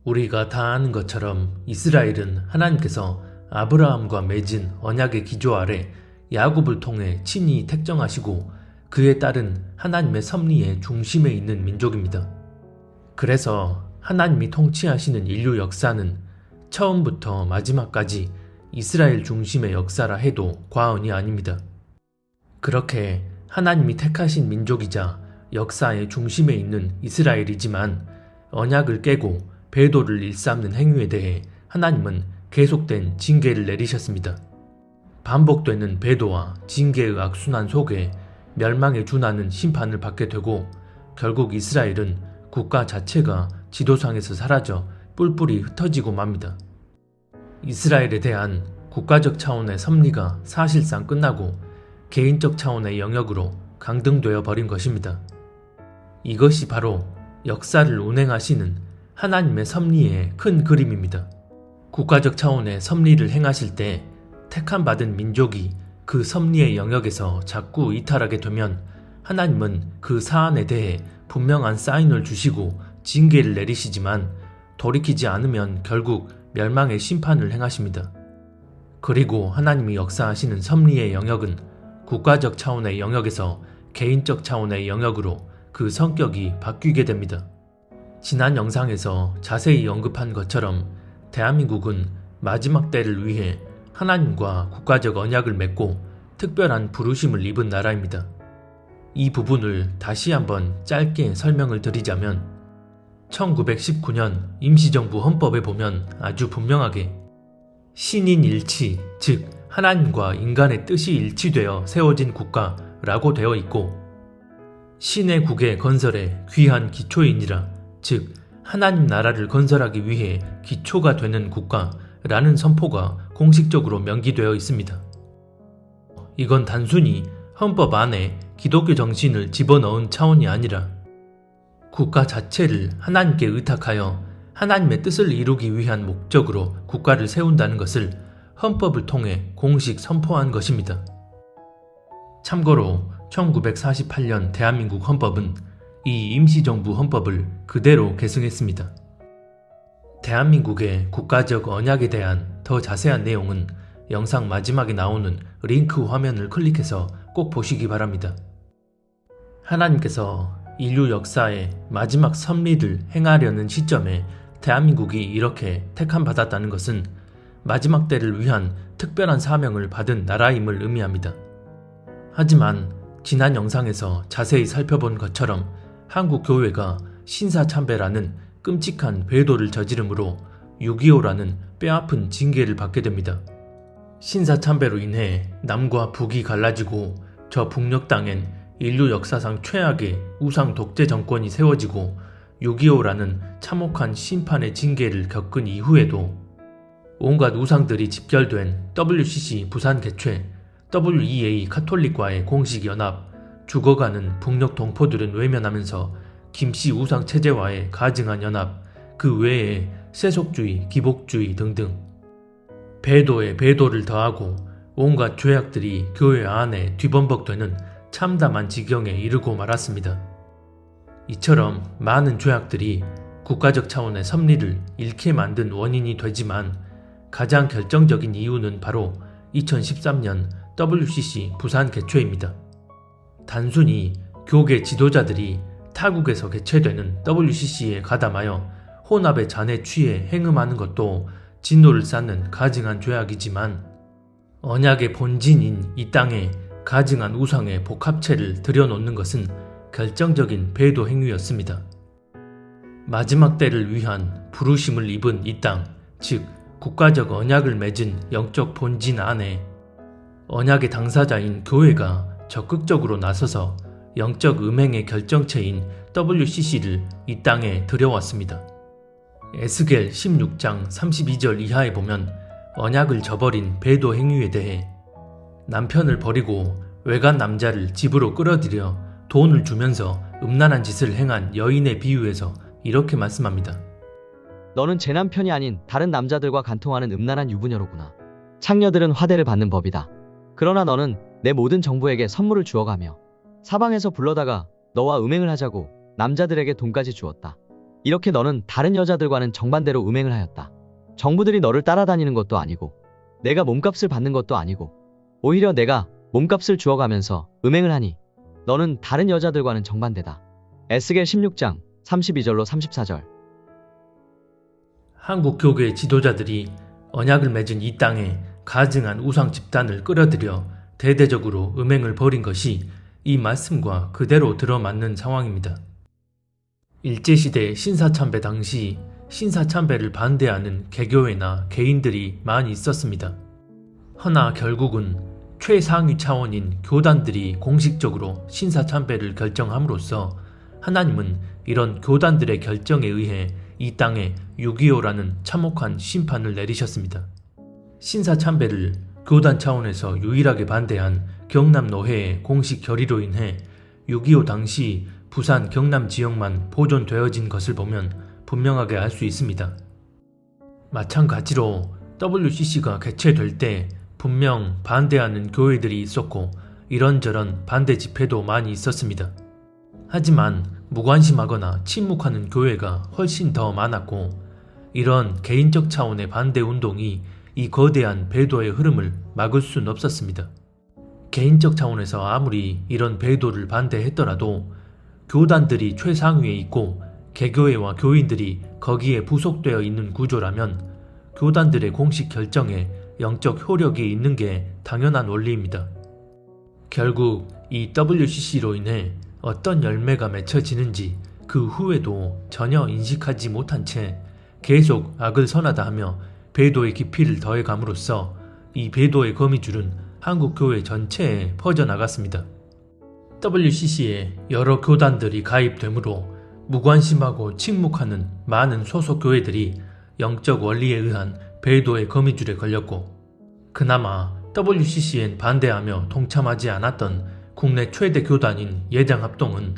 우리가 다 아는 것처럼 이스라엘은 하나님께서 아브라함과 맺은 언약의 기조 아래 야곱을 통해 친히 택정하시고 그에 따른 하나님의 섭리의 중심에 있는 민족입니다. 그래서 하나님이 통치하시는 인류 역사는 처음부터 마지막까지 이스라엘 중심의 역사라 해도 과언이 아닙니다. 그렇게 하나님이 택하신 민족이자 역사의 중심에 있는 이스라엘이지만 언약을 깨고 배도를 일삼는 행위에 대해 하나님은 계속된 징계를 내리셨습니다. 반복되는 배도와 징계의 악순환 속에 멸망에 준하는 심판을 받게 되고 결국 이스라엘은 국가 자체가 지도상에서 사라져 뿔뿔이 흩어지고 맙니다. 이스라엘에 대한 국가적 차원의 섭리가 사실상 끝나고 개인적 차원의 영역으로 강등되어 버린 것입니다. 이것이 바로 역사를 운행하시는 하나님의 섭리의 큰 그림입니다. 국가적 차원의 섭리를 행하실 때 택함받은 민족이 그 섭리의 영역에서 자꾸 이탈하게 되면 하나님은 그 사안에 대해 분명한 사인을 주시고 징계를 내리시지만 돌이키지 않으면 결국 멸망의 심판을 행하십니다. 그리고 하나님이 역사하시는 섭리의 영역은 국가적 차원의 영역에서 개인적 차원의 영역으로 그 성격이 바뀌게 됩니다. 지난 영상에서 자세히 언급한 것처럼 대한민국은 마지막 때를 위해 하나님과 국가적 언약을 맺고 특별한 부르심을 입은 나라입니다. 이 부분을 다시 한번 짧게 설명을 드리자면 1919년 임시정부 헌법에 보면 아주 분명하게 신인일치, 즉 하나님과 인간의 뜻이 일치되어 세워진 국가라고 되어 있고 신의 국의 건설에 귀한 기초이니라, 즉 하나님 나라를 건설하기 위해 기초가 되는 국가라는 선포가 공식적으로 명기되어 있습니다. 이건 단순히 헌법 안에 기독교 정신을 집어넣은 차원이 아니라 국가 자체를 하나님께 의탁하여 하나님의 뜻을 이루기 위한 목적으로 국가를 세운다는 것을 헌법을 통해 공식 선포한 것입니다. 참고로 1948년 대한민국 헌법은 이 임시정부 헌법을 그대로 계승했습니다. 대한민국의 국가적 언약에 대한 더 자세한 내용은 영상 마지막에 나오는 링크 화면을 클릭해서 꼭 보시기 바랍니다. 하나님께서 인류 역사의 마지막 섭리를 행하려는 시점에 대한민국이 이렇게 택함받았다는 것은 마지막 때를 위한 특별한 사명을 받은 나라임을 의미합니다. 하지만 지난 영상에서 자세히 살펴본 것처럼 한국 교회가 신사참배라는 끔찍한 배도를 저지름으로 6.25라는 뼈아픈 징계를 받게 됩니다. 신사참배로 인해 남과 북이 갈라지고 저 북녘 땅엔 인류 역사상 최악의 우상 독재 정권이 세워지고 6.25라는 참혹한 심판의 징계를 겪은 이후에도 온갖 우상들이 집결된 WCC 부산 개최, WEA 카톨릭과의 공식 연합, 죽어가는 북녘 동포들은 외면하면서 김씨 우상 체제와의 가증한 연합, 그 외에 세속주의, 기복주의 등등 배도에 배도를 더하고 온갖 죄악들이 교회 안에 뒤범벅되는 참담한 지경에 이르고 말았습니다. 이처럼 많은 죄악들이 국가적 차원의 섭리를 잃게 만든 원인이 되지만 가장 결정적인 이유는 바로 2013년 WCC 부산 개최입니다. 단순히 교계 지도자들이 타국에서 개최되는 WCC에 가담하여 혼합의 잔에 취해 행음하는 것도 진노를 쌓는 가증한 죄악이지만 언약의 본진인 이 땅에 가증한 우상의 복합체를 들여놓는 것은 결정적인 배도 행위였습니다. 마지막 때를 위한 부르심을 입은 이 땅, 즉 국가적 언약을 맺은 영적 본진 안에 언약의 당사자인 교회가 적극적으로 나서서 영적 음행의 결정체인 WCC를 이 땅에 들여왔습니다. 에스겔 16장 32절 이하에 보면 언약을 저버린 배도 행위에 대해 남편을 버리고 외간 남자를 집으로 끌어들여 돈을 주면서 음란한 짓을 행한 여인의 비유에서 이렇게 말씀합니다. 너는 제 남편이 아닌 다른 남자들과 간통하는 음란한 유부녀로구나. 창녀들은 화대를 받는 법이다. 그러나 너는 내 모든 정부에게 선물을 주어가며 사방에서 불러다가 너와 음행을 하자고 남자들에게 돈까지 주었다. 이렇게 너는 다른 여자들과는 정반대로 음행을 하였다. 정부들이 너를 따라다니는 것도 아니고 내가 몸값을 받는 것도 아니고 오히려 내가 몸값을 주어가면서 음행을 하니 너는 다른 여자들과는 정반대다. 에스겔 16장 32절로 34절. 한국 교계 지도자들이 언약을 맺은 이 땅에 가증한 우상 집단을 끌어들여 대대적으로 음행을 벌인 것이 이 말씀과 그대로 들어맞는 상황입니다. 일제시대 신사참배 당시 신사참배를 반대하는 개교회나 개인들이 많이 있었습니다. 허나 결국은 최상위 차원인 교단들이 공식적으로 신사참배를 결정함으로써 하나님은 이런 교단들의 결정에 의해 이 땅에 6.25라는 참혹한 심판을 내리셨습니다. 신사참배를 교단 차원에서 유일하게 반대한 경남노회의 공식 결의로 인해 6.25 당시 부산 경남 지역만 보존되어진 것을 보면 분명하게 알 수 있습니다. 마찬가지로 WCC가 개최될 때 분명 반대하는 교회들이 있었고 이런저런 반대 집회도 많이 있었습니다. 하지만 무관심하거나 침묵하는 교회가 훨씬 더 많았고 이런 개인적 차원의 반대 운동이 이 거대한 배도의 흐름을 막을 수는 없었습니다. 개인적 차원에서 아무리 이런 배도를 반대했더라도 교단들이 최상위에 있고 개교회와 교인들이 거기에 부속되어 있는 구조라면 교단들의 공식 결정에 영적 효력이 있는 게 당연한 원리입니다. 결국 이 WCC로 인해 어떤 열매가 맺혀지는지 그 후에도 전혀 인식하지 못한 채 계속 악을 선하다 하며 배도의 깊이를 더해감으로써 이 배도의 거미줄은 한국 교회 전체에 퍼져나갔습니다. WCC에 여러 교단들이 가입되므로 무관심하고 침묵하는 많은 소속 교회들이 영적 원리에 의한 배도의 거미줄에 걸렸고 그나마 WCC엔 반대하며 동참하지 않았던 국내 최대 교단인 예장합동은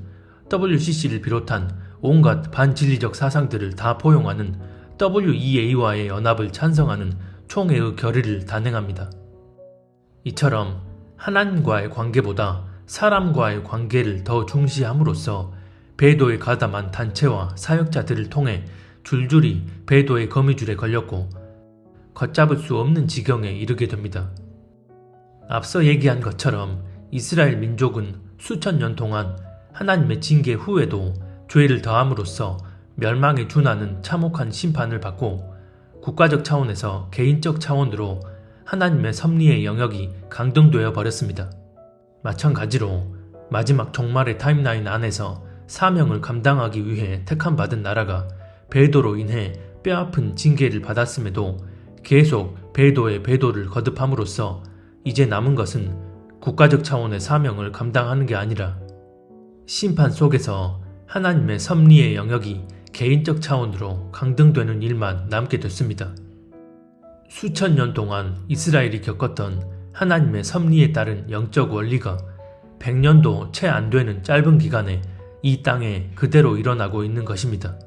WCC를 비롯한 온갖 반진리적 사상들을 다 포용하는 WEA와의 연합을 찬성하는 총회의 결의를 단행합니다. 이처럼 하나님과의 관계보다 사람과의 관계를 더 중시함으로써 배도에 가담한 단체와 사역자들을 통해 줄줄이 배도의 거미줄에 걸렸고 걷잡을 수 없는 지경에 이르게 됩니다. 앞서 얘기한 것처럼 이스라엘 민족은 수천 년 동안 하나님의 징계 후에도 죄를 더함으로써 멸망에 준하는 참혹한 심판을 받고 국가적 차원에서 개인적 차원으로 하나님의 섭리의 영역이 강등되어 버렸습니다. 마찬가지로 마지막 종말의 타임라인 안에서 사명을 감당하기 위해 택함받은 나라가 배도로 인해 뼈아픈 징계를 받았음에도 계속 배도의 배도를 거듭함으로써 이제 남은 것은 국가적 차원의 사명을 감당하는 게 아니라 심판 속에서 하나님의 섭리의 영역이 개인적 차원으로 강등되는 일만 남게 됐습니다. 수천 년 동안 이스라엘이 겪었던 하나님의 섭리에 따른 영적 원리가 100년도 채 안 되는 짧은 기간에 이 땅에 그대로 일어나고 있는 것입니다.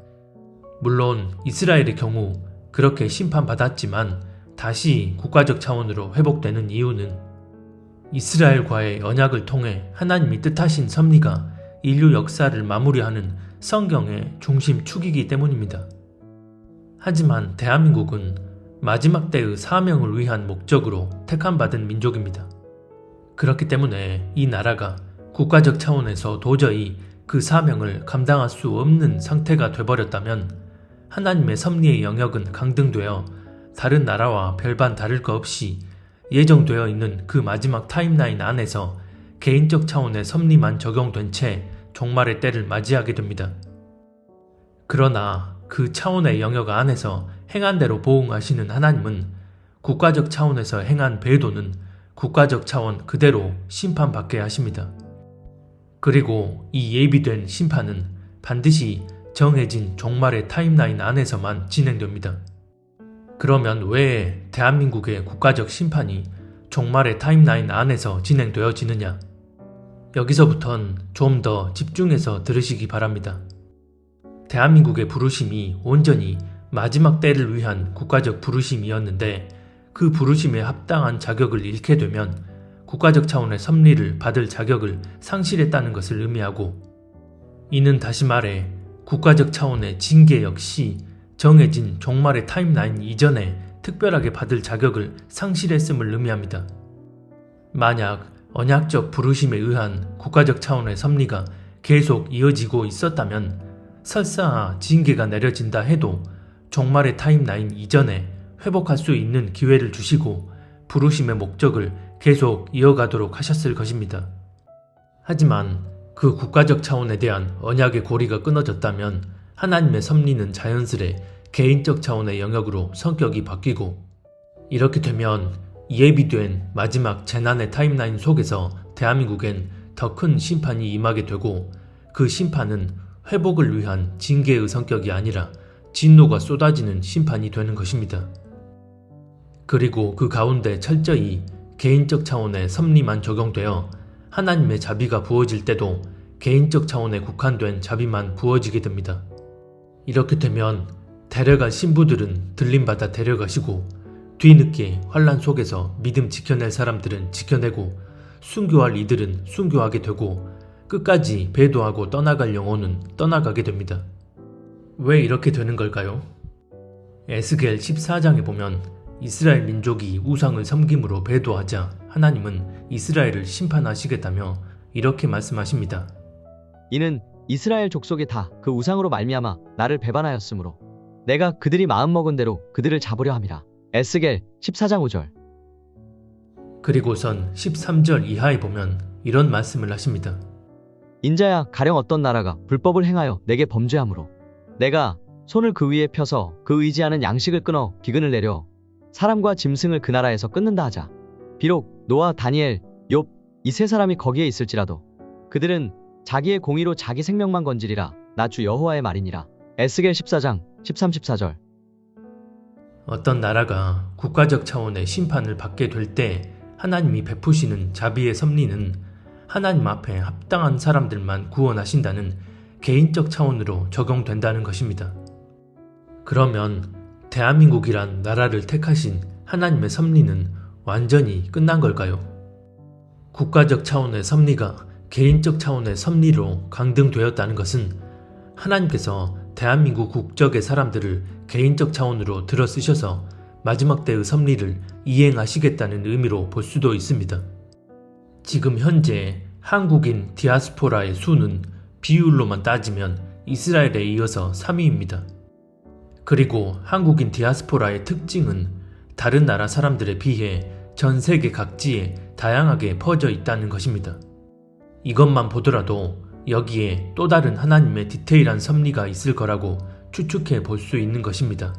물론 이스라엘의 경우 그렇게 심판받았지만 다시 국가적 차원으로 회복되는 이유는 이스라엘과의 언약을 통해 하나님이 뜻하신 섭리가 인류 역사를 마무리하는 성경의 중심 축이기 때문입니다. 하지만 대한민국은 마지막 때의 사명을 위한 목적으로 택함받은 민족입니다. 그렇기 때문에 이 나라가 국가적 차원에서 도저히 그 사명을 감당할 수 없는 상태가 되어버렸다면 하나님의 섭리의 영역은 강등되어 다른 나라와 별반 다를 것 없이 예정되어 있는 그 마지막 타임라인 안에서 개인적 차원의 섭리만 적용된 채 종말의 때를 맞이하게 됩니다. 그러나 그 차원의 영역 안에서 행한 대로 보응하시는 하나님은 국가적 차원에서 행한 배도는 국가적 차원 그대로 심판받게 하십니다. 그리고 이 예비된 심판은 반드시 정해진 종말의 타임라인 안에서만 진행됩니다. 그러면 왜 대한민국의 국가적 심판이 종말의 타임라인 안에서 진행되어지느냐? 여기서부턴 좀 더 집중해서 들으시기 바랍니다. 대한민국의 부르심이 온전히 마지막 때를 위한 국가적 부르심이었는데 그 부르심에 합당한 자격을 잃게 되면 국가적 차원의 섭리를 받을 자격을 상실했다는 것을 의미하고 이는 다시 말해 국가적 차원의 징계 역시 정해진 종말의 타임라인 이전에 특별하게 받을 자격을 상실했음을 의미합니다. 만약 언약적 부르심에 의한 국가적 차원의 섭리가 계속 이어지고 있었다면 설사 징계가 내려진다 해도 종말의 타임라인 이전에 회복할 수 있는 기회를 주시고 부르심의 목적을 계속 이어가도록 하셨을 것입니다. 하지만 그 국가적 차원에 대한 언약의 고리가 끊어졌다면 하나님의 섭리는 자연스레 개인적 차원의 영역으로 성격이 바뀌고, 이렇게 되면 예비된 마지막 재난의 타임라인 속에서 대한민국엔 더 큰 심판이 임하게 되고, 그 심판은 회복을 위한 징계의 성격이 아니라 진노가 쏟아지는 심판이 되는 것입니다. 그리고 그 가운데 철저히 개인적 차원의 섭리만 적용되어 하나님의 자비가 부어질 때도 개인적 차원에 국한된 자비만 부어지게 됩니다. 이렇게 되면 데려갈 신부들은 들림받아 데려가시고, 뒤늦게 환난 속에서 믿음 지켜낼 사람들은 지켜내고, 순교할 이들은 순교하게 되고, 끝까지 배도하고 떠나갈 영혼은 떠나가게 됩니다. 왜 이렇게 되는 걸까요? 에스겔 14장에 보면 이스라엘 민족이 우상을 섬김으로 배도하자 하나님은 이스라엘을 심판하시겠다며 이렇게 말씀하십니다. 이는 이스라엘 족속이 다 그 우상으로 말미암아 나를 배반하였으므로 내가 그들이 마음먹은 대로 그들을 잡으려 함이라. 에스겔 14장 5절. 그리고선 13절 이하에 보면 이런 말씀을 하십니다. 인자야, 가령 어떤 나라가 불법을 행하여 내게 범죄하므로 내가 손을 그 위에 펴서 그 의지하는 양식을 끊어 기근을 내려 사람과 짐승을 그 나라에서 끊는다 하자. 비록 노아, 다니엘, 욥 이 세 사람이 거기에 있을지라도 그들은 자기의 공의로 자기 생명만 건지리라. 나 주 여호와의 말이니라. 에스겔 14장 13, 14절. 어떤 나라가 국가적 차원의 심판을 받게 될 때 하나님이 베푸시는 자비의 섭리는 하나님 앞에 합당한 사람들만 구원하신다는 개인적 차원으로 적용된다는 것입니다. 그러면 대한민국이란 나라를 택하신 하나님의 섭리는 완전히 끝난 걸까요? 국가적 차원의 섭리가 개인적 차원의 섭리로 강등되었다는 것은 하나님께서 대한민국 국적의 사람들을 개인적 차원으로 들어 쓰셔서 마지막 때의 섭리를 이행하시겠다는 의미로 볼 수도 있습니다. 지금 현재 한국인 디아스포라의 수는 비율로만 따지면 이스라엘에 이어서 3위입니다. 그리고 한국인 디아스포라의 특징은 다른 나라 사람들에 비해 전 세계 각지에 다양하게 퍼져 있다는 것입니다. 이것만 보더라도 여기에 또 다른 하나님의 디테일한 섭리가 있을 거라고 추측해 볼 수 있는 것입니다.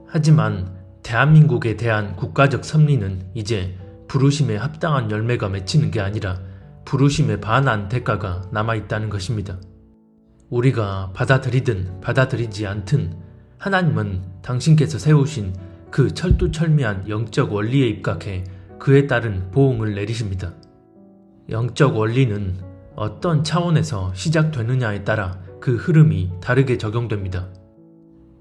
하지만 대한민국에 대한 국가적 섭리는 이제 부르심에 합당한 열매가 맺히는 게 아니라 부르심에 반한 대가가 남아있다는 것입니다. 우리가 받아들이든 받아들이지 않든 하나님은 당신께서 세우신 그 철두철미한 영적 원리에 입각해 그에 따른 보응을 내리십니다. 영적 원리는 어떤 차원에서 시작되느냐에 따라 그 흐름이 다르게 적용됩니다.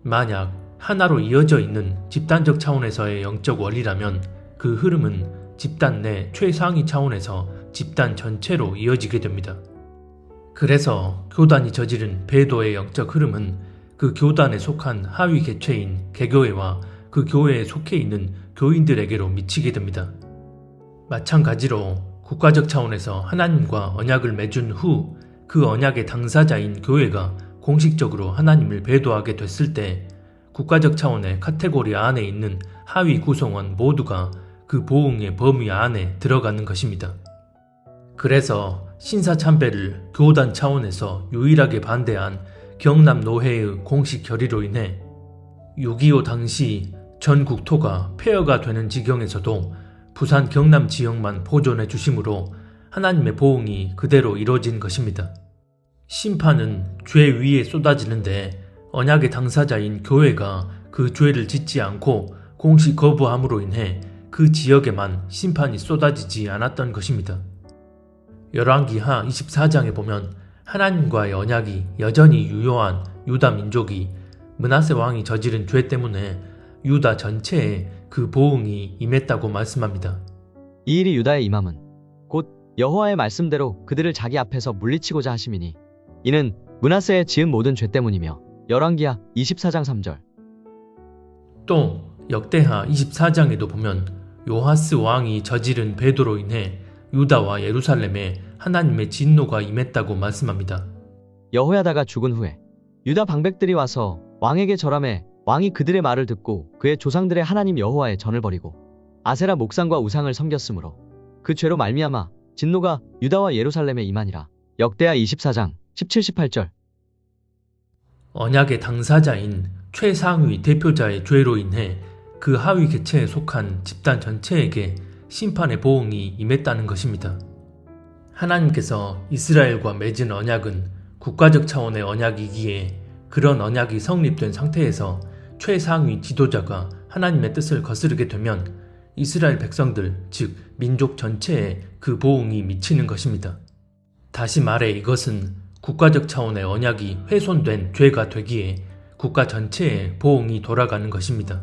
만약 하나로 이어져 있는 집단적 차원에서의 영적 원리라면 그 흐름은 집단 내 최상위 차원에서 집단 전체로 이어지게 됩니다. 그래서 교단이 저지른 배도의 영적 흐름은 그 교단에 속한 하위 개체인 개교회와 그 교회에 속해 있는 교인들에게로 미치게 됩니다. 마찬가지로 국가적 차원에서 하나님과 언약을 맺은 후 그 언약의 당사자인 교회가 공식적으로 하나님을 배도하게 됐을 때 국가적 차원의 카테고리 안에 있는 하위 구성원 모두가 그 보응의 범위 안에 들어가는 것입니다. 그래서 신사참배를 교단 차원에서 유일하게 반대한 경남노회의 공식 결의로 인해 6.25 당시 전 국토가 폐허가 되는 지경에서도 부산 경남 지역만 보존해 주심으로 하나님의 보응이 그대로 이루어진 것입니다. 심판은 죄 위에 쏟아지는데 언약의 당사자인 교회가 그 죄를 짓지 않고 공식 거부함으로 인해 그 지역에만 심판이 쏟아지지 않았던 것입니다. 열왕기하 24장에 보면 하나님과의 언약이 여전히 유효한 유다 민족이 므낫세 왕이 저지른 죄 때문에 유다 전체에 그 보응이 임했다고 말씀합니다. 이 일이 유다의 임함은 곧 여호와의 말씀대로 그들을 자기 앞에서 물리치고자 하심이니 이는 므낫세에 지은 모든 죄 때문이며. 열왕기하 24장 3절. 또 역대하 24장에도 보면 요하스 왕이 저지른 배도로 인해 유다와 예루살렘에 하나님의 진노가 임했다고 말씀합니다. 여호야다가 죽은 후에 유다 방백들이 와서 왕에게 절하매 왕이 그들의 말을 듣고 그의 조상들의 하나님 여호와의 전을 버리고 아세라 목상과 우상을 섬겼으므로 그 죄로 말미암아 진노가 유다와 예루살렘에 임하니라. 역대하 24장 17, 18절. 언약의 당사자인 최상위 대표자의 죄로 인해 그 하위 계층에 속한 집단 전체에게 심판의 보응이 임했다는 것입니다. 하나님께서 이스라엘과 맺은 언약은 국가적 차원의 언약이기에 그런 언약이 성립된 상태에서 최상위 지도자가 하나님의 뜻을 거스르게 되면 이스라엘 백성들, 즉 민족 전체에 그 보응이 미치는 것입니다. 다시 말해 이것은 국가적 차원의 언약이 훼손된 죄가 되기에 국가 전체에 보응이 돌아가는 것입니다.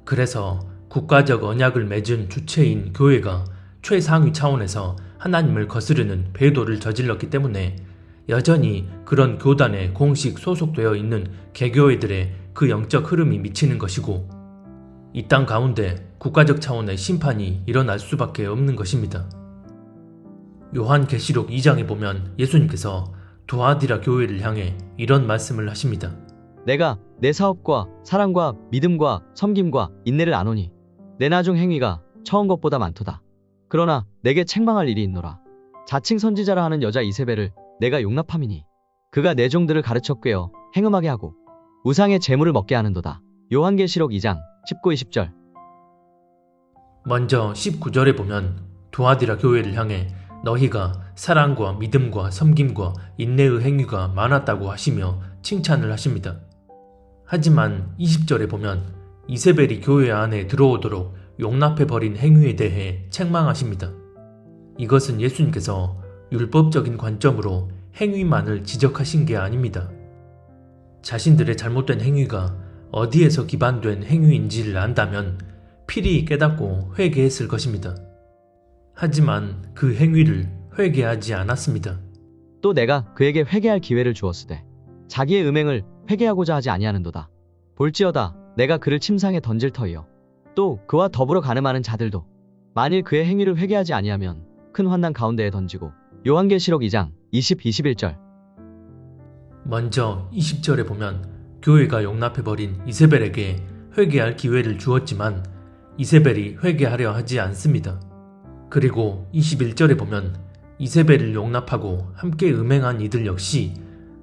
그래서 국가적 언약을 맺은 주체인 교회가 최상위 차원에서 하나님을 거스르는 배도를 저질렀기 때문에 여전히 그런 교단에 공식 소속되어 있는 개교회들의 그 영적 흐름이 미치는 것이고 이 땅 가운데 국가적 차원의 심판이 일어날 수밖에 없는 것입니다. 요한계시록 2장에 보면 예수님께서 두아디라 교회를 향해 이런 말씀을 하십니다. 내가 내 사업과 사랑과 믿음과 섬김과 인내를 아노니 내 나중 행위가 처음 것보다 많도다. 그러나 내게 책망할 일이 있노라. 자칭 선지자라 하는 여자 이세벨을 내가 용납함이니 그가 내 종들을 가르쳐 꿰어 행음하게 하고 우상의 재물을 먹게 하는도다. 요한계시록 2장 19, 20절. 먼저 19절에 보면 두아디라 교회를 향해 너희가 사랑과 믿음과 섬김과 인내의 행위가 많았다고 하시며 칭찬을 하십니다. 하지만 20절에 보면 이세벨이 교회 안에 들어오도록 용납해버린 행위에 대해 책망하십니다. 이것은 예수님께서 율법적인 관점으로 행위만을 지적하신 게 아닙니다. 자신들의 잘못된 행위가 어디에서 기반된 행위인지를 안다면 필히 깨닫고 회개했을 것입니다. 하지만 그 행위를 회개하지 않았습니다. 또 내가 그에게 회개할 기회를 주었으되 자기의 음행을 회개하고자 하지 아니하는도다. 볼지어다 내가 그를 침상에 던질 터이요 또 그와 더불어 가늠하는 자들도 만일 그의 행위를 회개하지 아니하면 큰 환난 가운데에 던지고. 요한계시록 2장 20, 21절. 먼저 20절에 보면 교회가 용납해버린 이세벨에게 회개할 기회를 주었지만 이세벨이 회개하려 하지 않습니다. 그리고 21절에 보면 이세벨을 용납하고 함께 음행한 이들 역시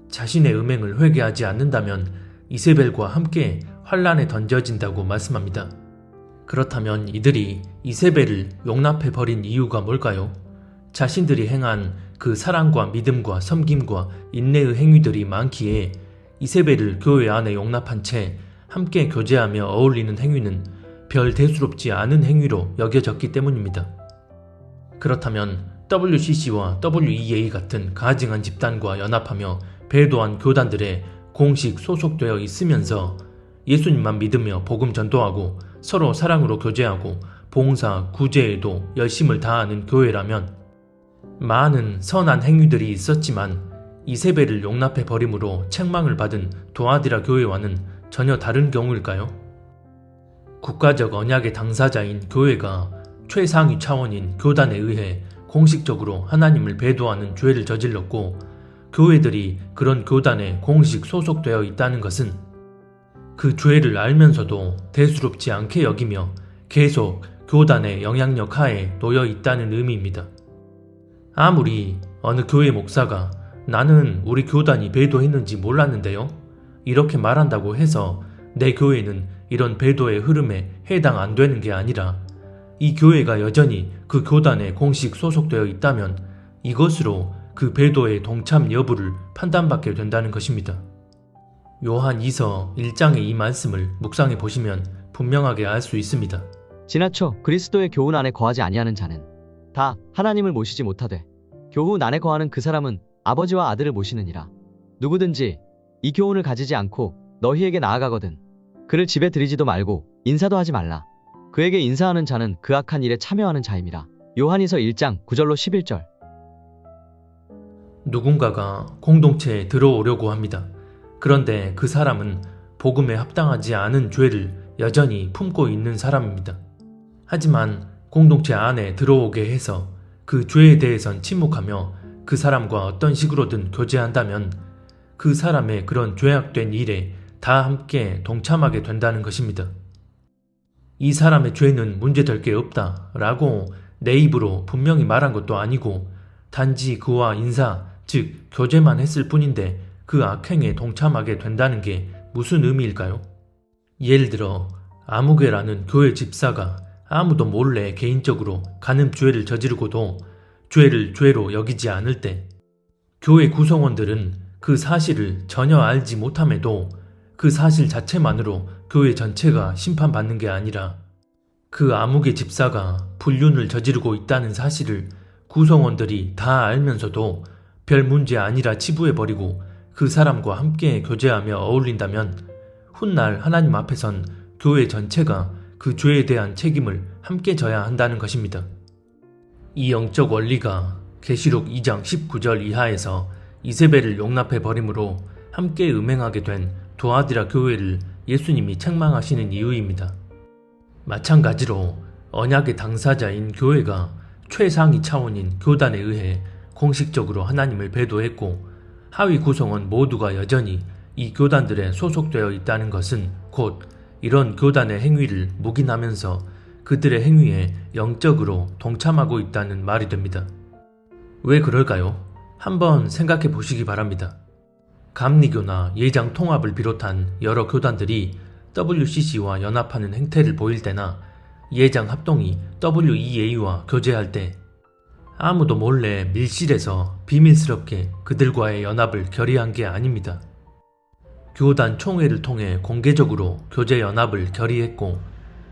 자신의 음행을 회개하지 않는다면 이세벨과 함께 환란에 던져진다고 말씀합니다. 그렇다면 이들이 이세벨을 용납해버린 이유가 뭘까요? 자신들이 행한 그 사랑과 믿음과 섬김과 인내의 행위들이 많기에 이세벨을 교회 안에 용납한 채 함께 교제하며 어울리는 행위는 별 대수롭지 않은 행위로 여겨졌기 때문입니다. 그렇다면 WCC와 WEA 같은 가증한 집단과 연합하며 배도한 교단들에 공식 소속되어 있으면서 예수님만 믿으며 복음 전도하고 서로 사랑으로 교제하고 봉사, 구제에도 열심을 다하는 교회라면 많은 선한 행위들이 있었지만 이세벨을 용납해 버림으로 책망을 받은 두아디라 교회와는 전혀 다른 경우일까요? 국가적 언약의 당사자인 교회가 최상위 차원인 교단에 의해 공식적으로 하나님을 배도하는 죄를 저질렀고 교회들이 그런 교단에 공식 소속되어 있다는 것은 그 죄를 알면서도 대수롭지 않게 여기며 계속 교단의 영향력 하에 놓여 있다는 의미입니다. 아무리 어느 교회 목사가 나는 우리 교단이 배도했는지 몰랐는데요? 이렇게 말한다고 해서 내 교회는 이런 배도의 흐름에 해당 안 되는 게 아니라 이 교회가 여전히 그 교단에 공식 소속되어 있다면 이것으로 그 배도의 동참 여부를 판단받게 된다는 것입니다. 요한 2서 1장의 이 말씀을 묵상해 보시면 분명하게 알 수 있습니다. 지나쳐 그리스도의 교훈 안에 거하지 아니하는 자는 다 하나님을 모시지 못하되 교훈 안에 거하는 그 사람은 아버지와 아들을 모시느니라. 누구든지 이 교훈을 가지지 않고 너희에게 나아가거든 그를 집에 들이지도 말고 인사도 하지 말라. 그에게 인사하는 자는 그 악한 일에 참여하는 자임이라. 요한이서 1장 9절로 11절. 누군가가 공동체에 들어오려고 합니다. 그런데 그 사람은 복음에 합당하지 않은 죄를 여전히 품고 있는 사람입니다. 하지만 공동체 안에 들어오게 해서 그 죄에 대해선 침묵하며 그 사람과 어떤 식으로든 교제한다면 그 사람의 그런 죄악된 일에 다 함께 동참하게 된다는 것입니다. 이 사람의 죄는 문제될 게 없다 라고 내 입으로 분명히 말한 것도 아니고 단지 그와 인사, 즉 교제만 했을 뿐인데 그 악행에 동참하게 된다는 게 무슨 의미일까요? 예를 들어 아무개라는 교회 집사가 아무도 몰래 개인적으로 간음죄를 저지르고도 죄를 죄로 여기지 않을 때 교회 구성원들은 그 사실을 전혀 알지 못함에도 그 사실 자체만으로 교회 전체가 심판받는 게 아니라 그 아무개 집사가 불륜을 저지르고 있다는 사실을 구성원들이 다 알면서도 별 문제 아니라 치부해버리고 그 사람과 함께 교제하며 어울린다면 훗날 하나님 앞에선 교회 전체가 그 죄에 대한 책임을 함께 져야 한다는 것입니다. 이 영적 원리가 계시록 2장 19절 이하에서 이세벨을 용납해 버림으로 함께 음행하게 된 두아디라 교회를 예수님이 책망하시는 이유입니다. 마찬가지로 언약의 당사자인 교회가 최상위 차원인 교단에 의해 공식적으로 하나님을 배도했고 하위 구성원 모두가 여전히 이 교단들에 소속되어 있다는 것은 곧 이런 교단의 행위를 묵인하면서 그들의 행위에 영적으로 동참하고 있다는 말이 됩니다. 왜 그럴까요? 한번 생각해 보시기 바랍니다. 감리교나 예장 통합을 비롯한 여러 교단들이 WCC와 연합하는 행태를 보일 때나 예장 합동이 WEA와 교제할 때 아무도 몰래 밀실에서 비밀스럽게 그들과의 연합을 결의한 게 아닙니다. 교단 총회를 통해 공개적으로 교제 연합을 결의했고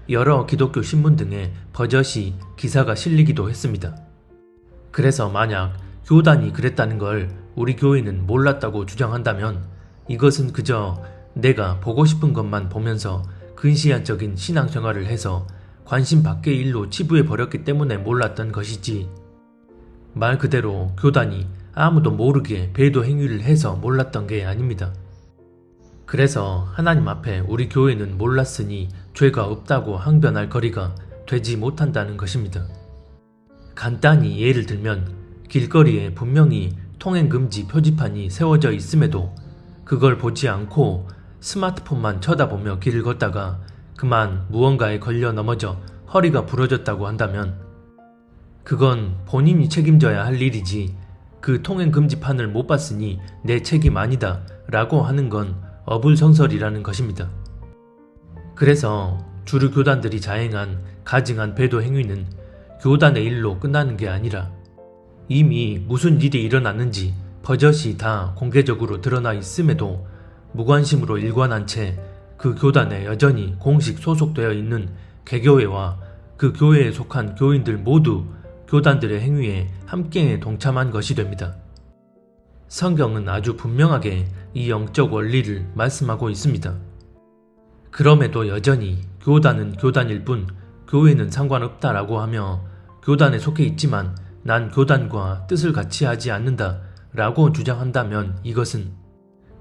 여러 기독교 신문 등에 버젓이 기사가 실리기도 했습니다. 그래서 만약 교단이 그랬다는 걸 우리 교회는 몰랐다고 주장한다면 이것은 그저 내가 보고 싶은 것만 보면서 근시안적인 신앙생활을 해서 관심 밖의 일로 치부해버렸기 때문에 몰랐던 것이지 말 그대로 교단이 아무도 모르게 배도 행위를 해서 몰랐던 게 아닙니다. 그래서 하나님 앞에 우리 교회는 몰랐으니 죄가 없다고 항변할 거리가 되지 못한다는 것입니다. 간단히 예를 들면 길거리에 분명히 통행금지 표지판이 세워져 있음에도 그걸 보지 않고 스마트폰만 쳐다보며 길을 걷다가 그만 무언가에 걸려 넘어져 허리가 부러졌다고 한다면 그건 본인이 책임져야 할 일이지 그 통행금지판을 못 봤으니 내 책임 아니다 라고 하는 건 어불성설이라는 것입니다. 그래서 주류 교단들이 자행한 가증한 배도 행위는 교단의 일로 끝나는 게 아니라 이미 무슨 일이 일어났는지 버젓이 다 공개적으로 드러나 있음에도 무관심으로 일관한 채 그 교단에 여전히 공식 소속되어 있는 개교회와 그 교회에 속한 교인들 모두 교단들의 행위에 함께 동참한 것이 됩니다. 성경은 아주 분명하게 이 영적 원리를 말씀하고 있습니다. 그럼에도 여전히 교단은 교단일 뿐 교회는 상관없다라고 하며 교단에 속해 있지만 난 교단과 뜻을 같이 하지 않는다 라고 주장한다면 이것은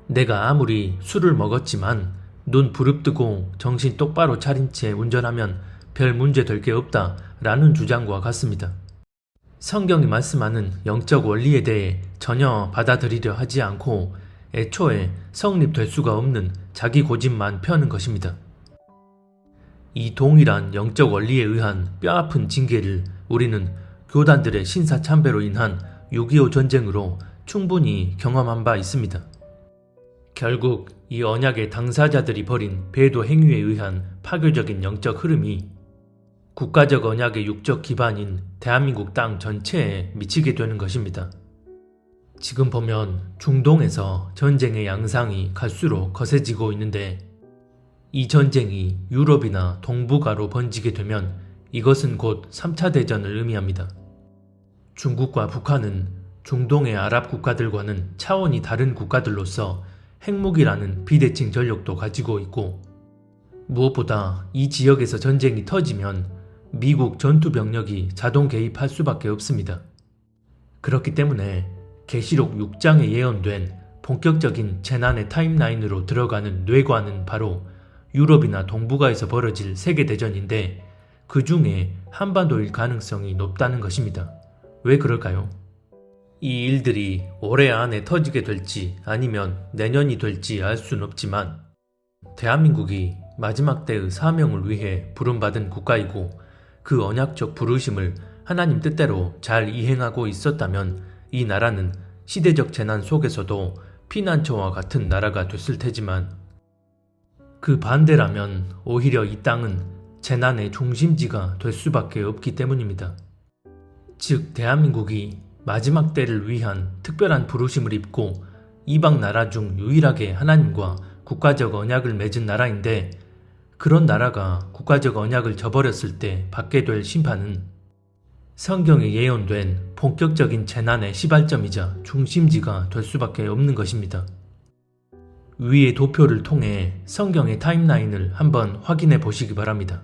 내가 아무리 술을 먹었지만 눈 부릅뜨고 정신 똑바로 차린 채 운전하면 별 문제 될 게 없다 라는 주장과 같습니다. 성경이 말씀하는 영적 원리에 대해 전혀 받아들이려 하지 않고 애초에 성립될 수가 없는 자기 고집만 펴는 것입니다. 이 동일한 영적 원리에 의한 뼈아픈 징계를 우리는 교단들의 신사참배로 인한 6.25 전쟁으로 충분히 경험한 바 있습니다. 결국 이 언약의 당사자들이 벌인 배도 행위에 의한 파괴적인 영적 흐름이 국가적 언약의 육적 기반인 대한민국 땅 전체에 미치게 되는 것입니다. 지금 보면 중동에서 전쟁의 양상이 갈수록 거세지고 있는데 이 전쟁이 유럽이나 동북아로 번지게 되면 이것은 곧 3차 대전을 의미합니다. 중국과 북한은 중동의 아랍 국가들과는 차원이 다른 국가들로서 핵무기라는 비대칭 전력도 가지고 있고 무엇보다 이 지역에서 전쟁이 터지면 미국 전투병력이 자동 개입할 수밖에 없습니다. 그렇기 때문에 계시록 6장에 예언된 본격적인 재난의 타임라인으로 들어가는 뇌관은 바로 유럽이나 동북아에서 벌어질 세계대전인데 그 중에 한반도일 가능성이 높다는 것입니다. 왜 그럴까요? 이 일들이 올해 안에 터지게 될지 아니면 내년이 될지 알 수는 없지만 대한민국이 마지막 때의 사명을 위해 부름받은 국가이고 그 언약적 부르심을 하나님 뜻대로 잘 이행하고 있었다면 이 나라는 시대적 재난 속에서도 피난처와 같은 나라가 됐을 테지만 그 반대라면 오히려 이 땅은 재난의 중심지가 될 수밖에 없기 때문입니다. 즉 대한민국이 마지막 때를 위한 특별한 부르심을 입고 이방 나라 중 유일하게 하나님과 국가적 언약을 맺은 나라인데 그런 나라가 국가적 언약을 저버렸을 때 받게 될 심판은 성경에 예언된 본격적인 재난의 시발점이자 중심지가 될 수밖에 없는 것입니다. 위의 도표를 통해 성경의 타임라인을 한번 확인해 보시기 바랍니다.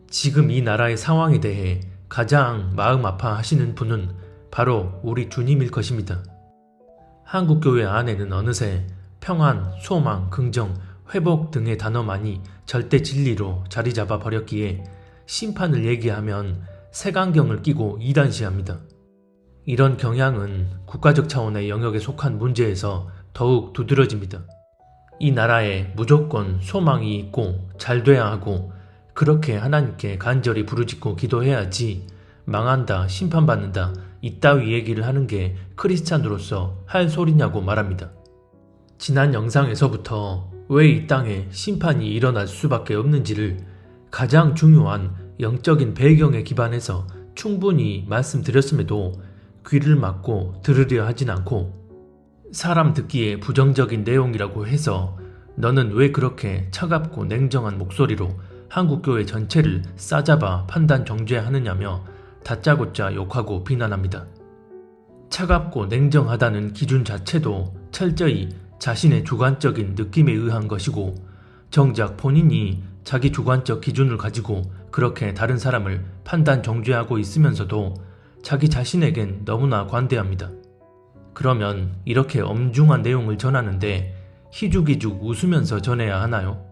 지금 이 나라의 상황에 대해 가장 마음 아파하시는 분은 바로 우리 주님일 것입니다. 한국교회 안에는 어느새 평안, 소망, 긍정, 회복 등의 단어만이 절대 진리로 자리 잡아 버렸기에 심판을 얘기하면 색안경을 끼고 이단시합니다. 이런 경향은 국가적 차원의 영역에 속한 문제에서 더욱 두드러집니다. 이 나라에 무조건 소망이 있고 잘 돼야 하고 그렇게 하나님께 간절히 부르짖고 기도해야지 망한다, 심판받는다 이따위 얘기를 하는 게 크리스찬으로서 할 소리냐고 말합니다. 지난 영상에서부터 왜 이 땅에 심판이 일어날 수밖에 없는지를 가장 중요한 영적인 배경에 기반해서 충분히 말씀드렸음에도 귀를 막고 들으려 하진 않고 사람 듣기에 부정적인 내용이라고 해서 너는 왜 그렇게 차갑고 냉정한 목소리로 한국교회 전체를 싸잡아 판단 정죄하느냐며 다짜고짜 욕하고 비난합니다. 차갑고 냉정하다는 기준 자체도 철저히 자신의 주관적인 느낌에 의한 것이고 정작 본인이 자기 주관적 기준을 가지고 그렇게 다른 사람을 판단 정죄하고 있으면서도 자기 자신에겐 너무나 관대합니다. 그러면 이렇게 엄중한 내용을 전하는데 희죽희죽 웃으면서 전해야 하나요?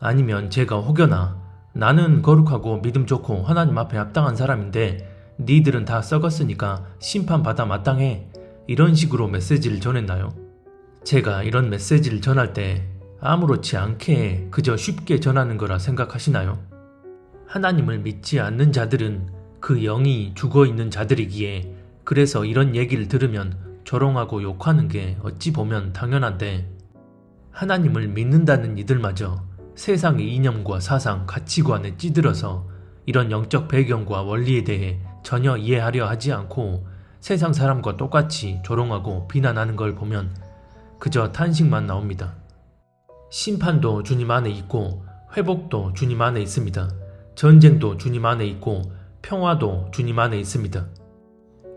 아니면 제가 혹여나 나는 거룩하고 믿음 좋고 하나님 앞에 합당한 사람인데 니들은 다 썩었으니까 심판받아 마땅해 이런 식으로 메시지를 전했나요? 제가 이런 메시지를 전할 때 아무렇지 않게 그저 쉽게 전하는 거라 생각하시나요? 하나님을 믿지 않는 자들은 그 영이 죽어있는 자들이기에 그래서 이런 얘기를 들으면 조롱하고 욕하는 게 어찌 보면 당연한데 하나님을 믿는다는 이들마저 세상의 이념과 사상, 가치관에 찌들어서 이런 영적 배경과 원리에 대해 전혀 이해하려 하지 않고 세상 사람과 똑같이 조롱하고 비난하는 걸 보면 그저 탄식만 나옵니다. 심판도 주님 안에 있고 회복도 주님 안에 있습니다. 전쟁도 주님 안에 있고 평화도 주님 안에 있습니다.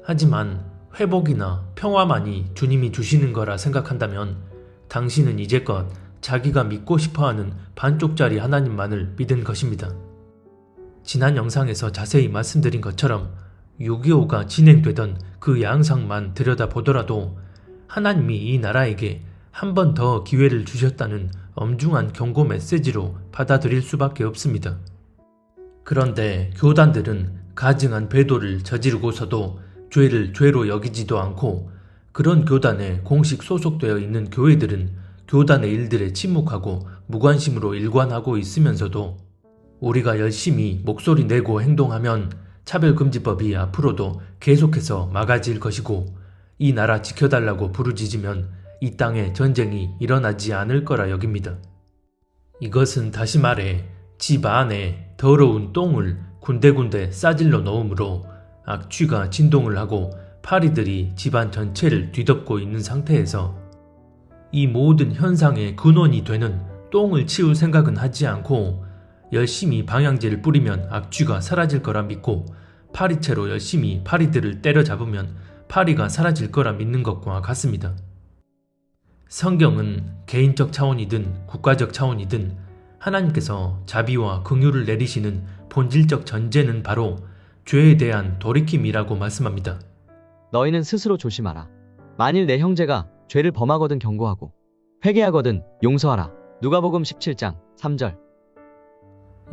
하지만 회복이나 평화만이 주님이 주시는 거라 생각한다면 당신은 이제껏 자기가 믿고 싶어하는 반쪽짜리 하나님만을 믿은 것입니다. 지난 영상에서 자세히 말씀드린 것처럼 6.25가 진행되던 그 양상만 들여다보더라도 하나님이 이 나라에게 한 번 더 기회를 주셨다는 엄중한 경고 메시지로 받아들일 수밖에 없습니다. 그런데 교단들은 가증한 배도를 저지르고서도 죄를 죄로 여기지도 않고 그런 교단에 공식 소속되어 있는 교회들은 교단의 일들에 침묵하고 무관심으로 일관하고 있으면서도 우리가 열심히 목소리 내고 행동하면 차별금지법이 앞으로도 계속해서 막아질 것이고 이 나라 지켜달라고 부르짖으면 이 땅에 전쟁이 일어나지 않을 거라 여깁니다. 이것은 다시 말해 집 안에 더러운 똥을 군데군데 싸질러 넣으므로 악취가 진동을 하고 파리들이 집안 전체를 뒤덮고 있는 상태에서 이 모든 현상의 근원이 되는 똥을 치울 생각은 하지 않고 열심히 방향제를 뿌리면 악취가 사라질 거라 믿고 파리채로 열심히 파리들을 때려잡으면 파리가 사라질 거라 믿는 것과 같습니다. 성경은 개인적 차원이든 국가적 차원이든 하나님께서 자비와 긍휼을 내리시는 본질적 전제는 바로 죄에 대한 돌이킴이라고 말씀합니다. 너희는 스스로 조심하라. 만일 내 형제가 죄를 범하거든 경고하고 회개하거든 용서하라. 누가복음 17장 3절.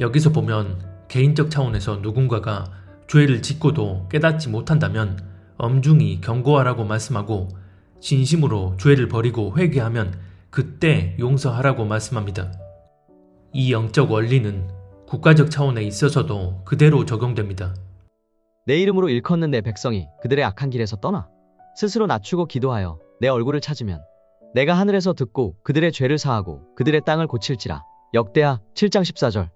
여기서 보면 개인적 차원에서 누군가가 죄를 짓고도 깨닫지 못한다면 엄중히 경고하라고 말씀하고 진심으로 죄를 버리고 회개하면 그때 용서하라고 말씀합니다. 이 영적 원리는 국가적 차원에 있어서도 그대로 적용됩니다. 내 이름으로 일컫는 내 백성이 그들의 악한 길에서 떠나 스스로 낮추고 기도하여 내 얼굴을 찾으면 내가 하늘에서 듣고 그들의 죄를 사하고 그들의 땅을 고칠지라. 역대하 7장 14절.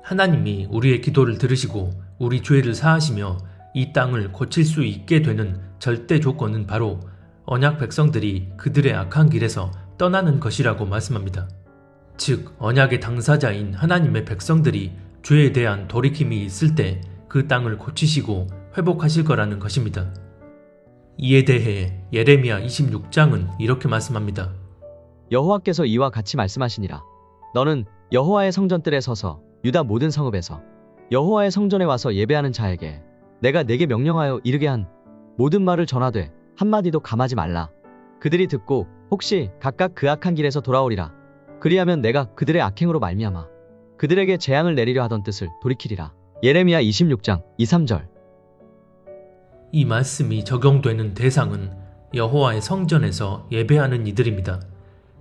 하나님이 우리의 기도를 들으시고 우리 죄를 사하시며 이 땅을 고칠 수 있게 되는 절대 조건은 바로 언약 백성들이 그들의 악한 길에서 떠나는 것이라고 말씀합니다. 즉 언약의 당사자인 하나님의 백성들이 죄에 대한 돌이킴이 있을 때 그 땅을 고치시고 회복하실 거라는 것입니다. 이에 대해 예레미야 26장은 이렇게 말씀합니다. 여호와께서 이와 같이 말씀하시니라. 너는 여호와의 성전뜰에 서서 유다 모든 성읍에서 여호와의 성전에 와서 예배하는 자에게 내가 내게 명령하여 이르게 한 모든 말을 전하되 한마디도 감하지 말라. 그들이 듣고 혹시 각각 그 악한 길에서 돌아오리라. 그리하면 내가 그들의 악행으로 말미암아 그들에게 재앙을 내리려 하던 뜻을 돌이키리라. 예레미야 26장 2, 3절. 이 말씀이 적용되는 대상은 여호와의 성전에서 예배하는 이들입니다.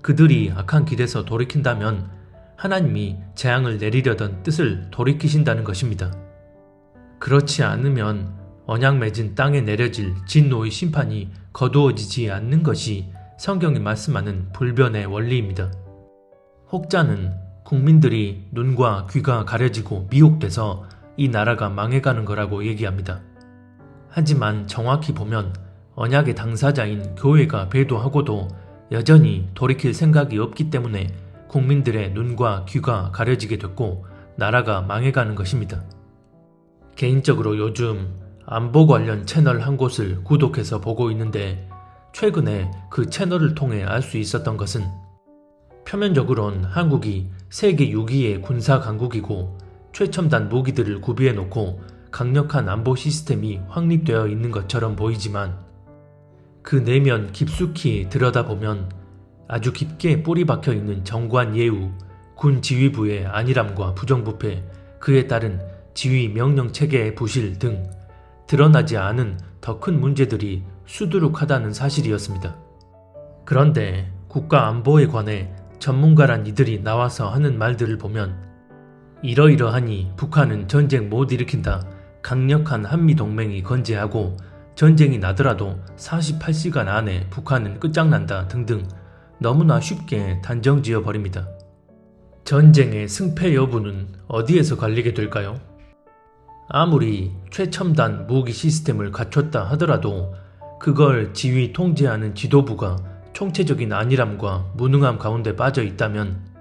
그들이 악한 길에서 돌이킨다면 하나님이 재앙을 내리려던 뜻을 돌이키신다는 것입니다. 그렇지 않으면 언약 맺은 땅에 내려질 진노의 심판이 거두어지지 않는 것이 성경이 말씀하는 불변의 원리입니다. 혹자는 국민들이 눈과 귀가 가려지고 미혹돼서 이 나라가 망해가는 거라고 얘기합니다. 하지만 정확히 보면 언약의 당사자인 교회가 배도하고도 여전히 돌이킬 생각이 없기 때문에 국민들의 눈과 귀가 가려지게 됐고 나라가 망해가는 것입니다. 개인적으로 요즘 안보 관련 채널 한 곳을 구독해서 보고 있는데 최근에 그 채널을 통해 알 수 있었던 것은 표면적으론 한국이 세계 6위의 군사 강국이고 최첨단 무기들을 구비해 놓고 강력한 안보 시스템이 확립되어 있는 것처럼 보이지만 그 내면 깊숙이 들여다보면 아주 깊게 뿌리 박혀 있는 정관 예우, 군 지휘부의 안일함과 부정부패, 그에 따른 지휘 명령 체계의 부실 등 드러나지 않은 더 큰 문제들이 수두룩하다는 사실이었습니다. 그런데 국가 안보에 관해 전문가란 이들이 나와서 하는 말들을 보면 이러이러하니 북한은 전쟁 못 일으킨다. 강력한 한미동맹이 건재하고 전쟁이 나더라도 48시간 안에 북한은 끝장난다 등등 너무나 쉽게 단정 지어 버립니다. 전쟁의 승패 여부는 어디에서 갈리게 될까요? 아무리 최첨단 무기 시스템을 갖췄다 하더라도 그걸 지휘 통제하는 지도부가 총체적인 안일함과 무능함 가운데 빠져 있다면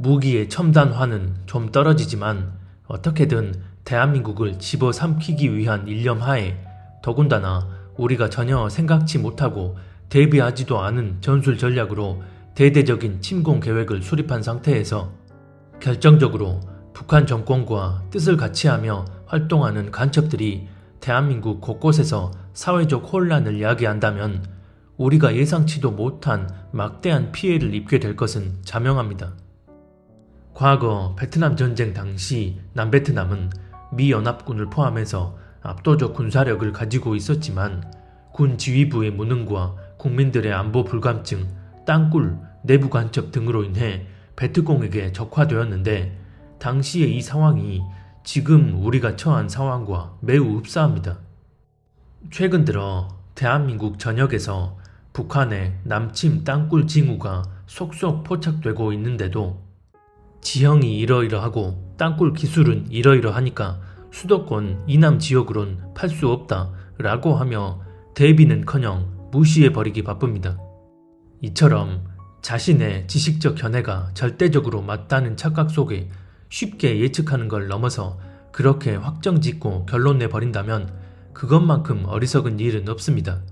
무기의 첨단화는 좀 떨어지지만 어떻게든 대한민국을 집어삼키기 위한 일념 하에 더군다나 우리가 전혀 생각지 못하고 대비하지도 않은 전술 전략으로 대대적인 침공 계획을 수립한 상태에서 결정적으로 북한 정권과 뜻을 같이하며 활동하는 간첩들이 대한민국 곳곳에서 사회적 혼란을 야기한다면 우리가 예상치도 못한 막대한 피해를 입게 될 것은 자명합니다. 과거 베트남 전쟁 당시 남베트남은 미 연합군을 포함해서 압도적 군사력을 가지고 있었지만 군 지휘부의 무능과 국민들의 안보 불감증, 땅굴, 내부 간첩 등으로 인해 베트공에게 적화되었는데 당시의 이 상황이 지금 우리가 처한 상황과 매우 흡사합니다. 최근 들어 대한민국 전역에서 북한의 남침 땅굴 징후가 속속 포착되고 있는데도 지형이 이러이러하고 땅굴 기술은 이러이러하니까 수도권 이남 지역으론 팔 수 없다 라고 하며 대비는커녕 무시해버리기 바쁩니다. 이처럼 자신의 지식적 견해가 절대적으로 맞다는 착각 속에 쉽게 예측하는 걸 넘어서 그렇게 확정짓고 결론 내버린다면 그것만큼 어리석은 일은 없습니다.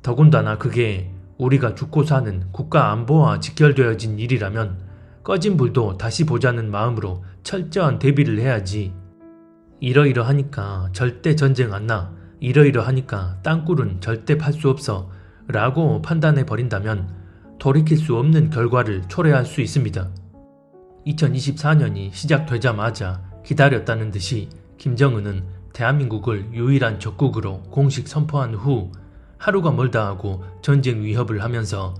더군다나 그게 우리가 죽고 사는 국가 안보와 직결되어진 일이라면 꺼진 불도 다시 보자는 마음으로 철저한 대비를 해야지 이러이러하니까 절대 전쟁 안 나, 이러이러하니까 땅굴은 절대 팔 수 없어 라고 판단해 버린다면 돌이킬 수 없는 결과를 초래할 수 있습니다. 2024년이 시작되자마자 기다렸다는 듯이 김정은은 대한민국을 유일한 적국으로 공식 선포한 후 하루가 멀다 하고 전쟁 위협을 하면서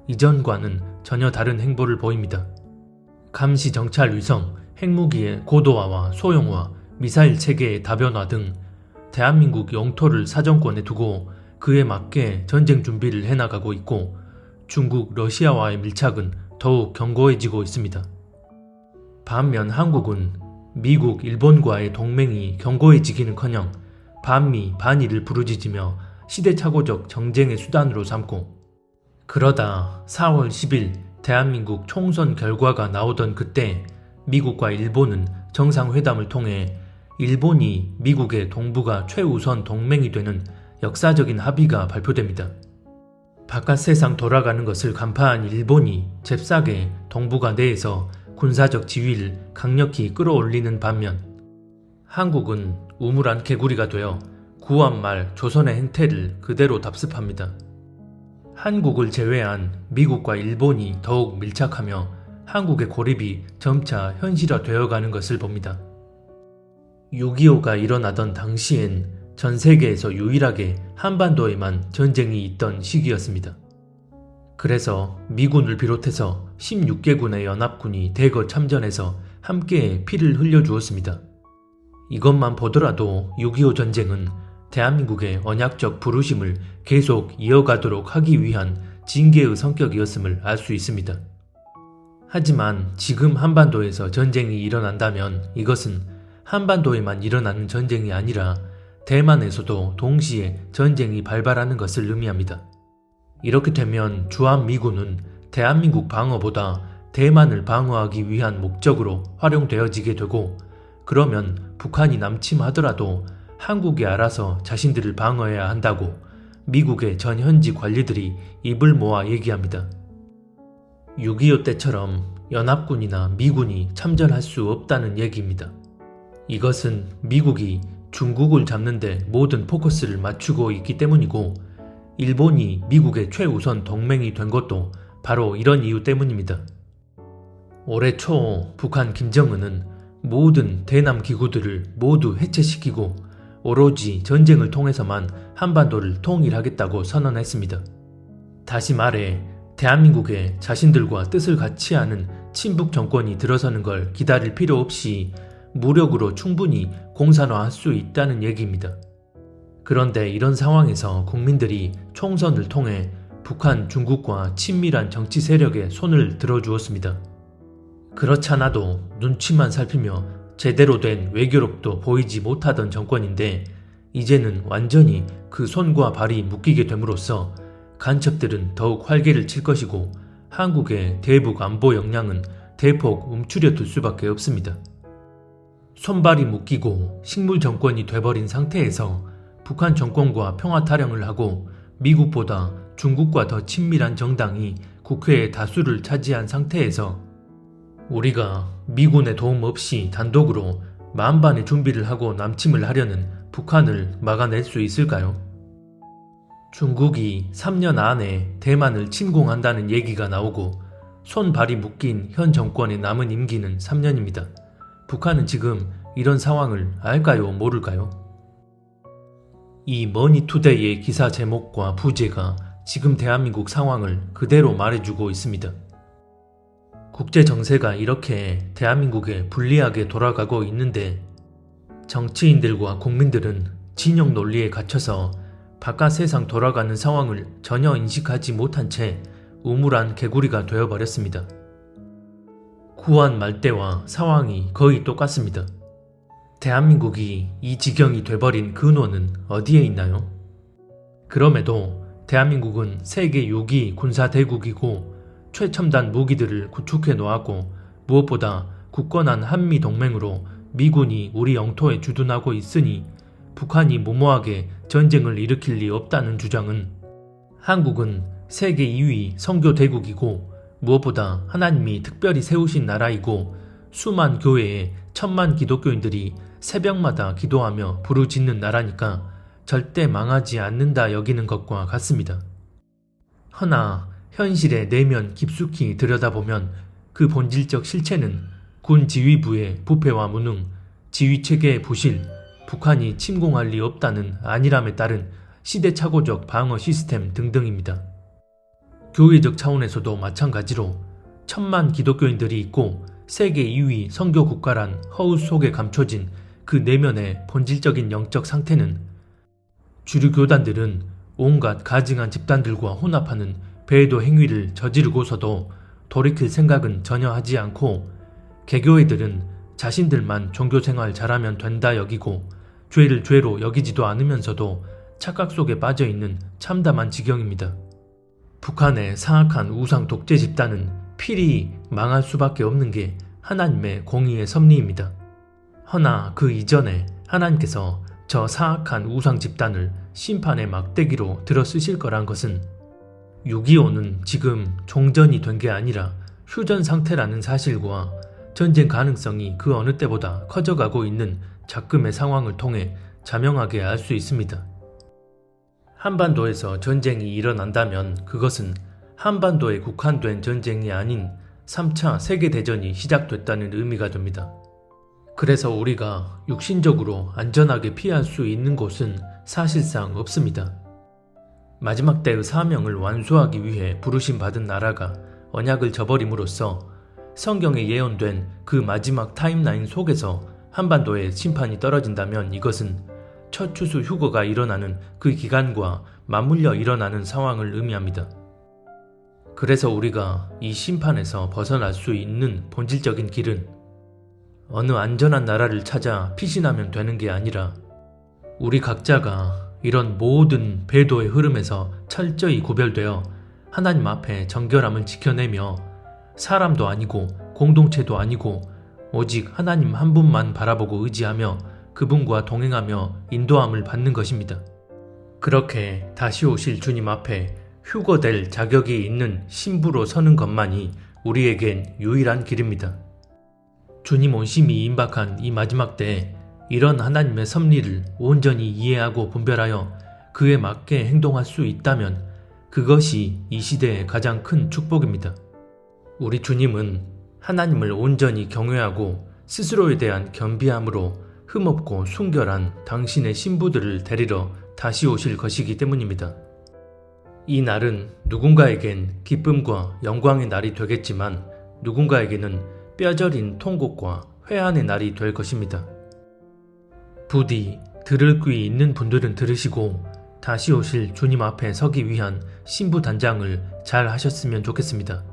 이전과는 전혀 다른 행보를 보입니다. 감시 정찰 위성, 핵무기의 고도화와 소형화, 미사일 체계의 다변화 등 대한민국 영토를 사정권에 두고 그에 맞게 전쟁 준비를 해나가고 있고 중국, 러시아와의 밀착은 더욱 견고해지고 있습니다. 반면 한국은 미국, 일본과의 동맹이 견고해지기는커녕 반미, 반일을 부르짖으며 시대착오적 정쟁의 수단으로 삼고 그러다 4월 10일 대한민국 총선 결과가 나오던 그때 미국과 일본은 정상회담을 통해 일본이 미국의 동북아 최우선 동맹이 되는 역사적인 합의가 발표됩니다. 바깥 세상 돌아가는 것을 간파한 일본이 잽싸게 동북아 내에서 군사적 지위를 강력히 끌어올리는 반면 한국은 우물안 개구리가 되어 구한 말 조선의 행태를 그대로 답습합니다. 한국을 제외한 미국과 일본이 더욱 밀착하며 한국의 고립이 점차 현실화되어가는 것을 봅니다. 6.25가 일어나던 당시엔 전 세계에서 유일하게 한반도에만 전쟁이 있던 시기였습니다. 그래서 미군을 비롯해서 16개군의 연합군이 대거 참전해서 함께 피를 흘려주었습니다. 이것만 보더라도 6.25 전쟁은 대한민국의 언약적 부르심을 계속 이어가도록 하기 위한 징계의 성격이었음을 알 수 있습니다. 하지만 지금 한반도에서 전쟁이 일어난다면 이것은 한반도에만 일어나는 전쟁이 아니라 대만에서도 동시에 전쟁이 발발하는 것을 의미합니다. 이렇게 되면 주한미군은 대한민국 방어보다 대만을 방어하기 위한 목적으로 활용되어지게 되고 그러면 북한이 남침하더라도 한국이 알아서 자신들을 방어해야 한다고 미국의 전 현지 관리들이 입을 모아 얘기합니다. 6.25 때처럼 연합군이나 미군이 참전할 수 없다는 얘기입니다. 이것은 미국이 중국을 잡는데 모든 포커스를 맞추고 있기 때문이고 일본이 미국의 최우선 동맹이 된 것도 바로 이런 이유 때문입니다. 올해 초 북한 김정은은 모든 대남 기구들을 모두 해체시키고 오로지 전쟁을 통해서만 한반도를 통일하겠다고 선언했습니다. 다시 말해 대한민국에 자신들과 뜻을 같이 하는 친북 정권이 들어서는 걸 기다릴 필요 없이 무력으로 충분히 공산화할 수 있다는 얘기입니다. 그런데 이런 상황에서 국민들이 총선을 통해 북한, 중국과 친밀한 정치 세력에 손을 들어주었습니다. 그렇잖아도 눈치만 살피며 제대로 된 외교력도 보이지 못하던 정권인데 이제는 완전히 그 손과 발이 묶이게 됨으로써 간첩들은 더욱 활개를 칠 것이고 한국의 대북 안보 역량은 대폭 움츠려들 수밖에 없습니다. 손발이 묶이고 식물 정권이 돼버린 상태에서 북한 정권과 평화 타령을 하고 미국보다 중국과 더 친밀한 정당이 국회의 다수를 차지한 상태에서 우리가 미군의 도움 없이 단독으로 만반의 준비를 하고 남침을 하려는 북한을 막아낼 수 있을까요? 중국이 3년 안에 대만을 침공한다는 얘기가 나오고 손발이 묶인 현 정권의 남은 임기는 3년입니다. 북한은 지금 이런 상황을 알까요? 모를까요? 이 머니투데이의 기사 제목과 부제가 지금 대한민국 상황을 그대로 말해주고 있습니다. 국제 정세가 이렇게 대한민국에 불리하게 돌아가고 있는데 정치인들과 국민들은 진영 논리에 갇혀서 바깥 세상 돌아가는 상황을 전혀 인식하지 못한 채 우물안 개구리가 되어버렸습니다. 구한 말대와 상황이 거의 똑같습니다. 대한민국이 이 지경이 돼버린 근원은 어디에 있나요? 그럼에도 대한민국은 세계 6위 군사대국이고 최첨단 무기들을 구축해 놓았고 무엇보다 굳건한 한미동맹으로 미군이 우리 영토에 주둔하고 있으니 북한이 무모하게 전쟁을 일으킬 리 없다는 주장은 한국은 세계 2위 선교대국이고 무엇보다 하나님이 특별히 세우신 나라이고 수만 교회에 1000만 기독교인들이 새벽마다 기도하며 부르짖는 나라니까 절대 망하지 않는다 여기는 것과 같습니다. 허나 현실의 내면 깊숙이 들여다보면 그 본질적 실체는 군 지휘부의 부패와 무능, 지휘체계의 부실, 북한이 침공할 리 없다는 안일함에 따른 시대착오적 방어 시스템 등등입니다. 교회적 차원에서도 마찬가지로 1,000만 기독교인들이 있고 세계 2위 선교 국가란 허우 속에 감춰진 그 내면의 본질적인 영적 상태는 주류 교단들은 온갖 가증한 집단들과 혼합하는 배도 행위를 저지르고서도 돌이킬 생각은 전혀 하지 않고, 개교회들은 자신들만 종교생활 잘하면 된다 여기고 죄를 죄로 여기지도 않으면서도 착각 속에 빠져있는 참담한 지경입니다. 북한의 사악한 우상 독재 집단은 필히 망할 수밖에 없는 게 하나님의 공의의 섭리입니다. 허나 그 이전에 하나님께서 저 사악한 우상 집단을 심판의 막대기로 들어 쓰실 거란 것은 6.25는 지금 종전이 된 게 아니라 휴전 상태라는 사실과 전쟁 가능성이 그 어느 때보다 커져가고 있는 작금의 상황을 통해 자명하게 알 수 있습니다. 한반도에서 전쟁이 일어난다면 그것은 한반도에 국한된 전쟁이 아닌 3차 세계대전이 시작됐다는 의미가 됩니다. 그래서 우리가 육신적으로 안전하게 피할 수 있는 곳은 사실상 없습니다. 마지막 때의 사명을 완수하기 위해 부르심 받은 나라가 언약을 저버림으로써 성경에 예언된 그 마지막 타임라인 속에서 한반도에 심판이 떨어진다면 이것은 첫 추수 휴거가 일어나는 그 기간과 맞물려 일어나는 상황을 의미합니다. 그래서 우리가 이 심판에서 벗어날 수 있는 본질적인 길은 어느 안전한 나라를 찾아 피신하면 되는 게 아니라 우리 각자가 이런 모든 배도의 흐름에서 철저히 구별되어 하나님 앞에 정결함을 지켜내며 사람도 아니고 공동체도 아니고 오직 하나님 한 분만 바라보고 의지하며 그분과 동행하며 인도함을 받는 것입니다. 그렇게 다시 오실 주님 앞에 휴거될 자격이 있는 신부로 서는 것만이 우리에겐 유일한 길입니다. 주님 오심이 임박한 이 마지막 때에 이런 하나님의 섭리를 온전히 이해하고 분별하여 그에 맞게 행동할 수 있다면 그것이 이 시대의 가장 큰 축복입니다. 우리 주님은 하나님을 온전히 경외하고 스스로에 대한 겸비함으로 흠없고 순결한 당신의 신부들을 데리러 다시 오실 것이기 때문입니다. 이 날은 누군가에겐 기쁨과 영광의 날이 되겠지만 누군가에게는 뼈저린 통곡과 회한의 날이 될 것입니다. 부디 들을 귀 있는 분들은 들으시고 다시 오실 주님 앞에 서기 위한 신부 단장을 잘 하셨으면 좋겠습니다.